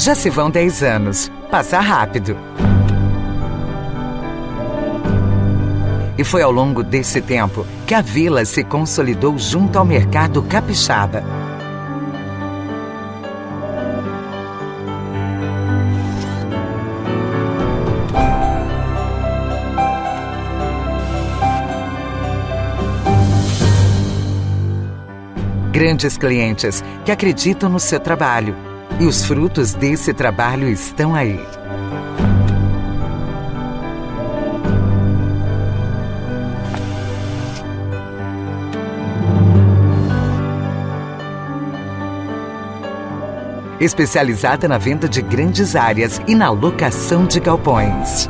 Já se vão 10 anos. Passa rápido. E foi ao longo desse tempo que a vila se consolidou junto ao mercado capixaba. Grandes clientes que acreditam no seu trabalho. E os frutos desse trabalho estão aí. Especializada na venda de grandes áreas e na locação de galpões.